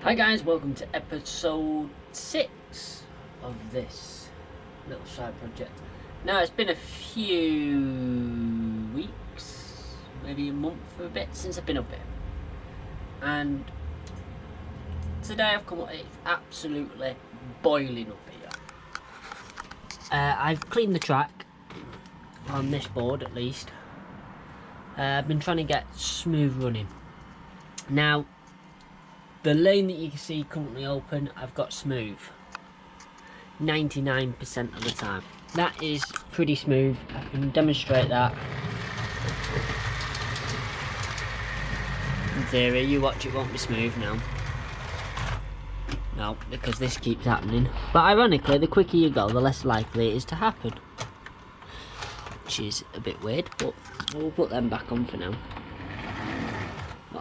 Hi guys, welcome to episode 6 of this little side project. Now it's been a few weeks, maybe a month for a bit since I've been up here. And today I've come up, it's absolutely boiling up here. I've cleaned the track, on this board at least. I've been trying to get smooth running. Now, the lane that you can see currently open, I've got smooth 99% of the time. That is pretty smooth. I can demonstrate that. In theory, you watch, it won't be smooth now. No, because this keeps happening. But ironically, the quicker you go, the less likely it is to happen. Which is a bit weird, but we'll put them back on for now.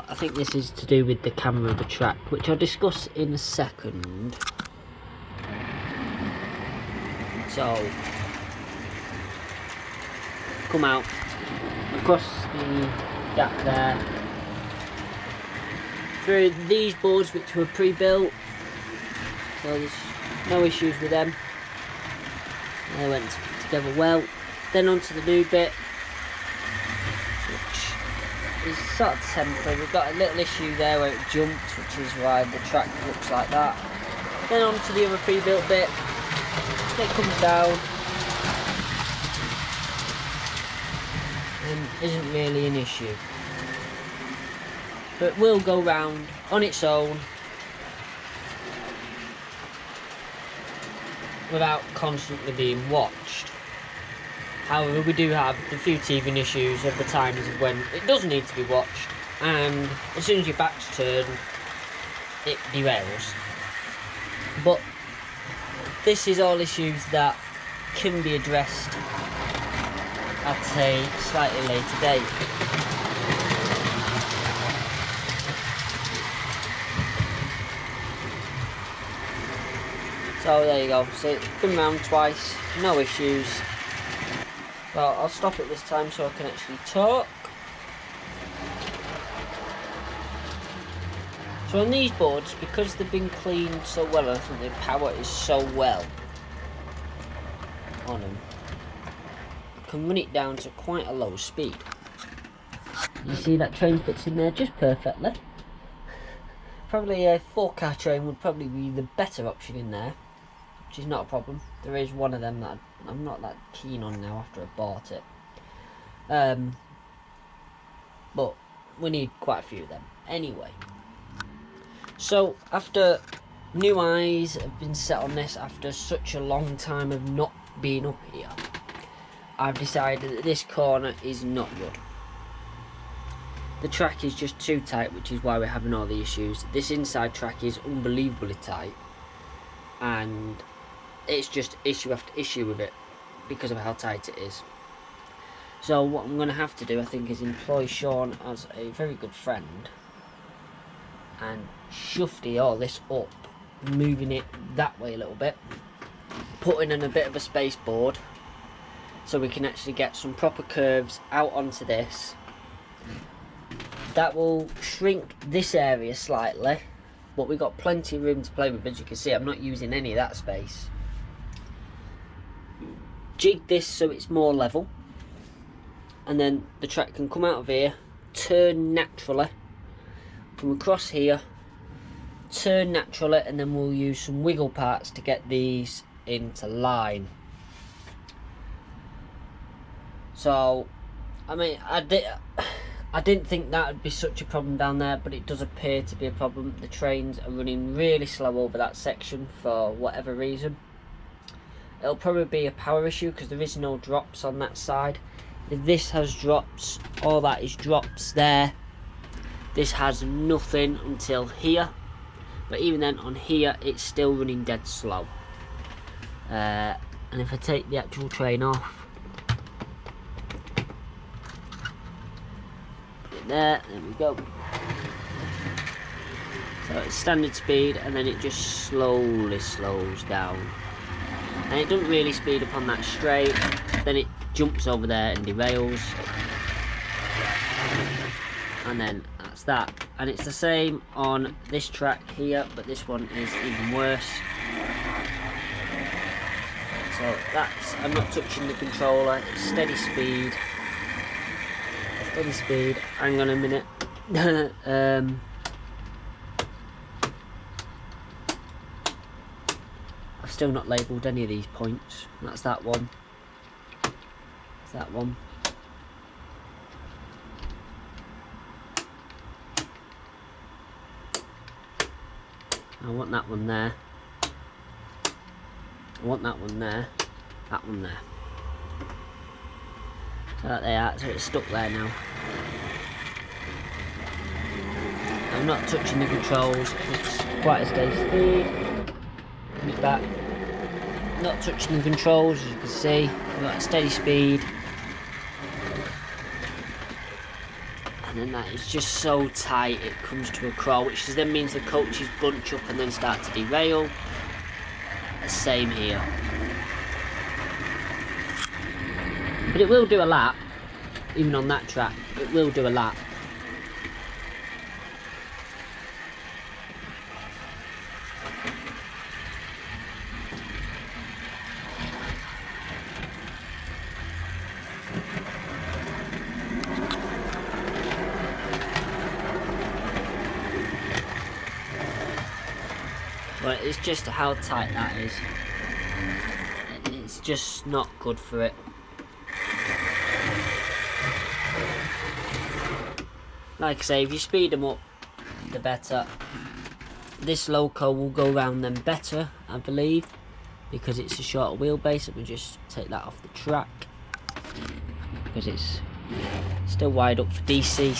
I think this is to do with the camera of the track, which I'll discuss in a second. So, come out across the gap there, through these boards which were pre-built, so there's no issues with them. They went together well. Then onto the new bit, is sort of temporary. We've got a little issue there where it jumped, which is why the track looks like that. Then on to the other pre-built bit, it comes down and isn't really an issue, but will go round on its own without constantly being watched. However, we do have a few teething issues of the times of when it does need to be watched, and as soon as your back's turned, it derails. But this is all issues that can be addressed at a slightly later date. So there you go. So it's been round twice, no issues. Well, I'll stop it this time so I can actually talk. So on these boards, because they've been cleaned so well, I think the power is so well on them, I can run it down to quite a low speed. You see that train fits in there just perfectly. Probably a 4-car train would probably be the better option in there, which is not a problem. There is one of them that I'm not that keen on now after I bought it. But we need quite a few of them. Anyway, so after new eyes have been set on this after such a long time of not being up here, I've decided that this corner is not good. The track is just too tight, which is why we're having all the issues. This inside track is unbelievably tight, and it's just issue after issue with it because of how tight it is. So what I'm going to have to do, I think, is employ Sean as a very good friend and shufty all this up, moving it that way a little bit, putting in a bit of a space board so we can actually get some proper curves out onto this. That will shrink this area slightly, but we've got plenty of room to play with. As you can see, I'm not using any of that space. Jig this so it's more level, and then the track can come out of here, turn naturally, come across here, turn naturally, and then we'll use some wiggle parts to get these into line. So, I mean, I didn't think that would be such a problem down there, but it does appear to be a problem. The trains are running really slow over that section for whatever reason. It'll probably be a power issue because there is no drops on that side. If this has drops, all that is drops there. This has nothing until here, but even then on here it's still running dead slow. And if I take the actual train off, there we go. So it's standard speed, and then it just slowly slows down. And it doesn't really speed up on that straight, then it jumps over there and derails, and then that's that. and it's the same on this track here, but this one is even worse. So that's, I'm not touching the controller, it's steady speed. Steady speed, hang on a minute. I've still not labelled any of these points. That's that one. That's that one. I want that one there. I want that one there. That one there. So that they are, so it's stuck there now. I'm not touching the controls, it's quite a steady speed. Put it back. Not touching the controls, as you can see. I've got a steady speed. And then that is just so tight it comes to a crawl, which then means the coaches bunch up and then start to derail. The same here. But it will do a lap, even on that track, it will do a lap. But it's just how tight that is. It's just not good for it. Like I say, if you speed them up, the better. This loco will go around them better, I believe, because it's a shorter wheelbase. And we just take that off the track because it's still wide up for DC,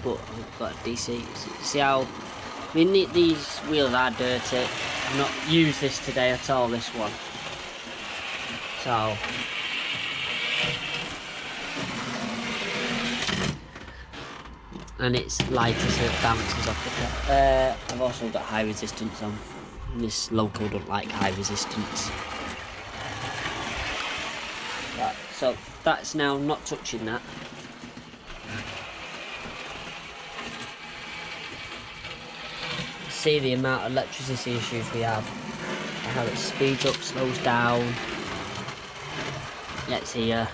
but I've got a DC. See how? I mean, these wheels are dirty. I've not used this today at all, this one. So, and it's lighter so it bounces off the track. I've also got high resistance on. This loco don't like high resistance. Right, so that's now not touching that. See the amount of electricity issues we have, how it speeds up, slows down. Let's here,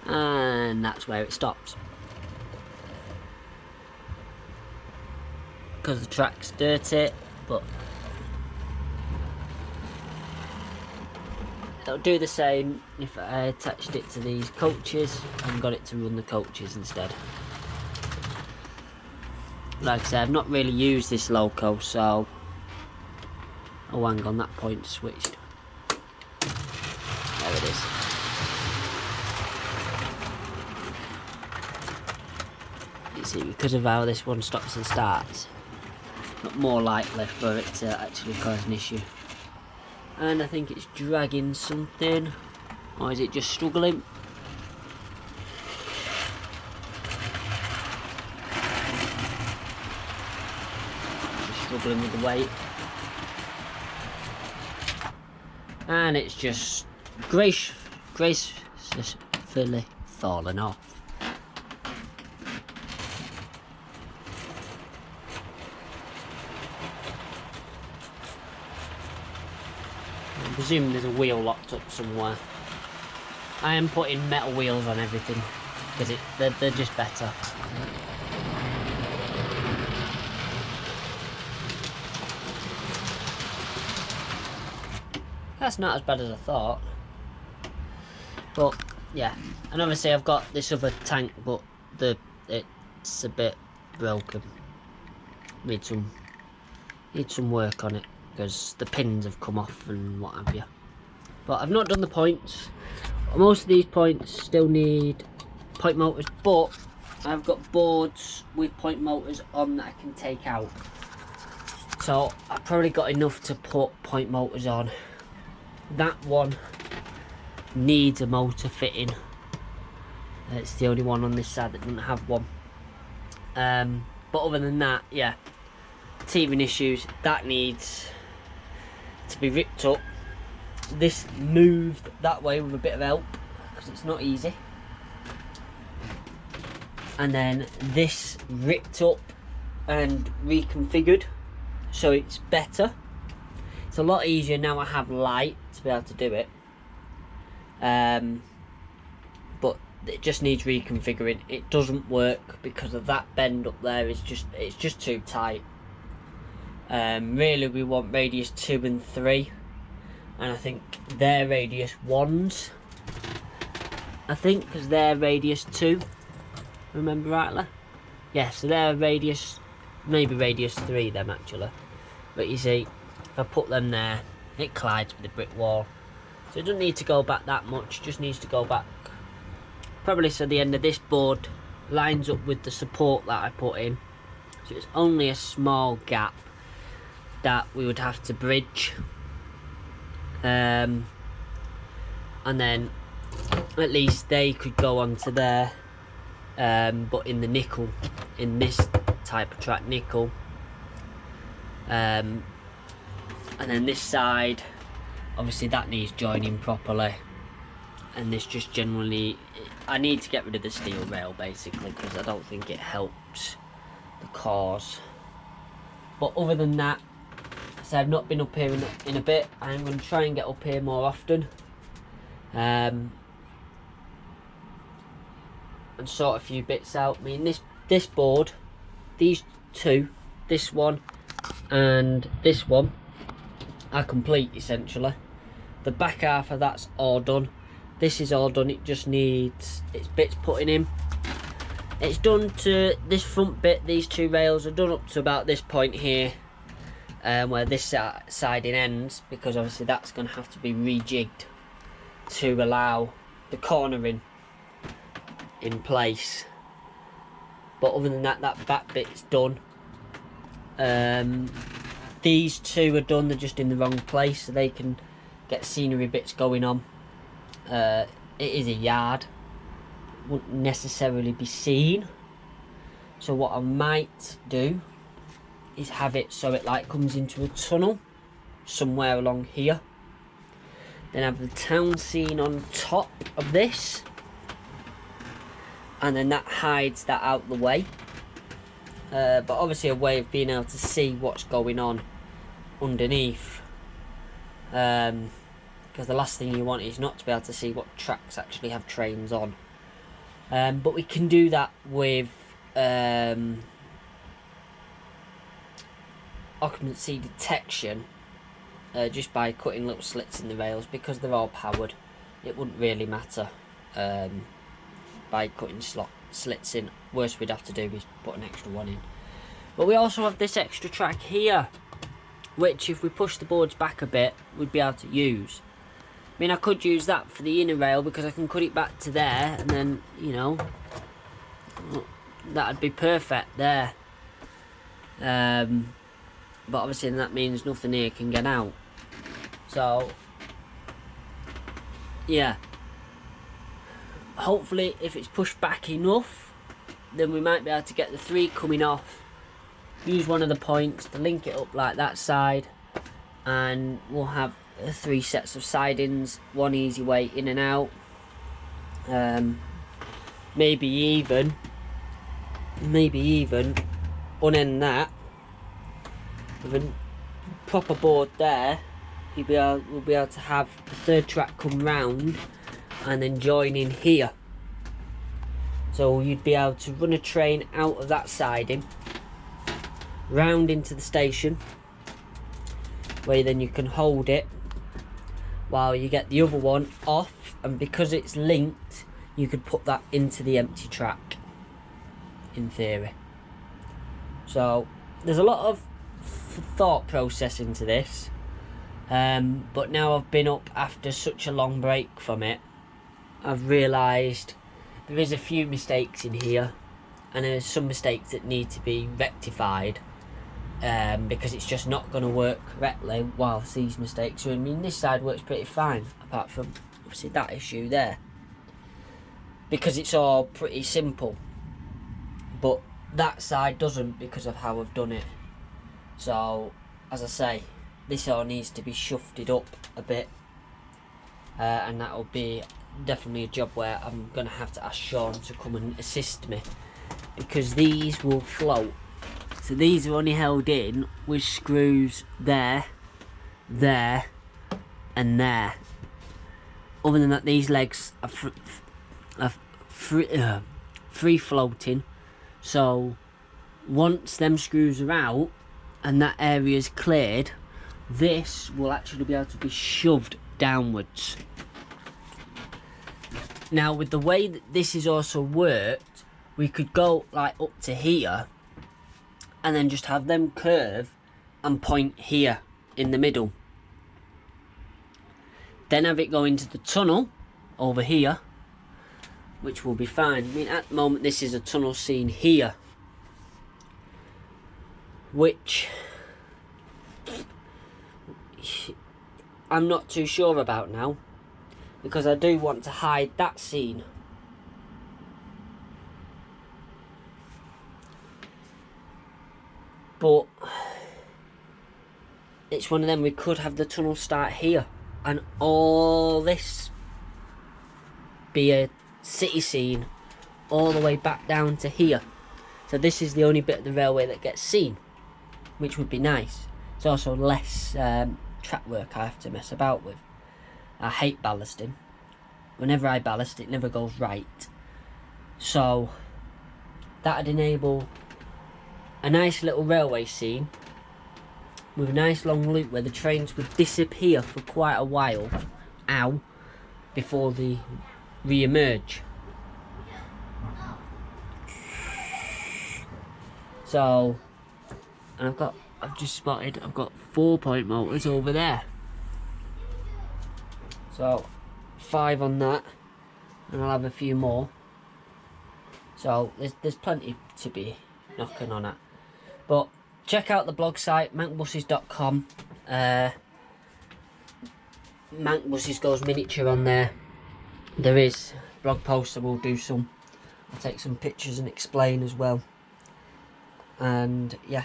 and that's where it stops because the track's dirty. But it'll do the same if I attached it to these coaches and got it to run the coaches instead. Like I said, I've not really used this loco, so... Oh, hang on, that point switched. There it is. You see, because of how this one stops and starts, not more likely for it to actually cause an issue. And I think it's dragging something. Or is it just struggling? Struggling with the weight, and it's just gracefully fallen off. I'm presuming there's a wheel locked up somewhere. I am putting metal wheels on everything because they're just better. That's not as bad as I thought. But yeah, and obviously I've got this other tank, but it's a bit broken. Need some work on it because the pins have come off and what have you. But I've not done the points. Most of these points still need point motors, but I've got boards with point motors on that I can take out. So I've probably got enough to put point motors on. That one needs a motor fitting. It's the only one on this side that doesn't have one. But other than that, yeah, teething issues, that needs to be ripped up. This moved that way with a bit of help because it's not easy. and then this ripped up and reconfigured so it's better. It's a lot easier now I have light to be able to do it, but it just needs reconfiguring. It doesn't work because of that bend up there. It's just too tight. Really we want radius 2 and 3, and I think they're radius 1s, I think, because they're radius 2, remember rightly. Yeah, so they're radius, maybe radius 3 them actually. But you see, if I put them there, it collides with the brick wall. So it doesn't need to go back that much, just needs to go back probably so the end of this board lines up with the support that I put in. So it's only a small gap that we would have to bridge. And then at least they could go onto there, but in the nickel, in this type of track nickel. And then this side, obviously that needs joining properly, and this just generally, I need to get rid of the steel rail basically because I don't think it helps the cause. But other than that, so I've not been up here in a bit. I'm going to try and get up here more often, and sort a few bits out. I mean, this board, these two, this one and this one, are complete essentially. The back half of that's all done. This is all done. It just needs its bits putting in. It's done to this front bit. These two rails are done up to about this point here, where this siding ends, because obviously that's going to have to be rejigged to allow the cornering in place. But other than that, that back bit's done. These two are done, they're just in the wrong place, so they can get scenery bits going on. It is a yard, wouldn't necessarily be seen, so what I might do is have it so it like comes into a tunnel somewhere along here, then have the town scene on top of this, and then that hides that out the way. But obviously a way of being able to see what's going on underneath, because the last thing you want is not to be able to see what tracks actually have trains on. But we can do that with occupancy detection, just by cutting little slits in the rails, because they're all powered. It wouldn't really matter by cutting slits in. Worst we'd have to do is put an extra one in. But we also have this extra track here, which if we push the boards back a bit, we'd be able to use. I mean, I could use that for the inner rail because I can cut it back to there, and then, you know, that'd be perfect there. But obviously that means nothing here can get out. So yeah, hopefully if it's pushed back enough, then we might be able to get the 3 coming off, use one of the points to link it up like that side, and we'll have 3 sets of sidings, one easy way in and out. Maybe even unend that with a proper board there. We'll be able to have the 3rd track come round and then join in here. So you'd be able to run a train out of that siding, round into the station, where then you can hold it while you get the other one off, and because it's linked, you could put that into the empty track, in theory. So there's a lot of thought process into this, but now I've been up after such a long break from it, I've realised there is a few mistakes in here, and there's some mistakes that need to be rectified, because it's just not going to work correctly whilst these mistakes are. I mean, this side works pretty fine, apart from obviously that issue there, because it's all pretty simple, but that side doesn't because of how I've done it. So as I say, this all needs to be shufted up a bit, and that'll be definitely a job where I'm going to have to ask Sean to come and assist me because these will float. So these are only held in with screws there, there, and there. Other than that, these legs are free floating. So once them screws are out and that area is cleared, this will actually be able to be shoved downwards. Now, with the way that this is also worked, we could go like up to here and then just have them curve and point here in the middle. Then have it go into the tunnel over here, which will be fine. I mean, at the moment this is a tunnel scene here, which I'm not too sure about now, because I do want to hide that scene. But it's one of them, we could have the tunnel start here and all this be a city scene all the way back down to here. So this is the only bit of the railway that gets seen, which would be nice. It's also less track work I have to mess about with. I hate ballasting. Whenever I ballast, it never goes right. So that'd enable a nice little railway scene with a nice long loop where the trains would disappear for quite a while, before they re-emerge. So, and I've just spotted, I've got 4-point motors over there. So 5 on that, and I'll have a few more. So there's plenty to be knocking on at. But check out the blog site, mankbuses.com. Mankbuses goes miniature on there. There is blog posts, I will do some. I'll take some pictures and explain as well. And yeah,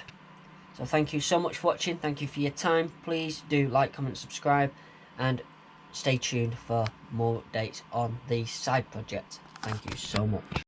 so thank you so much for watching. Thank you for your time. Please do like, comment, subscribe, and stay tuned for more updates on these side projects. Thank you so much.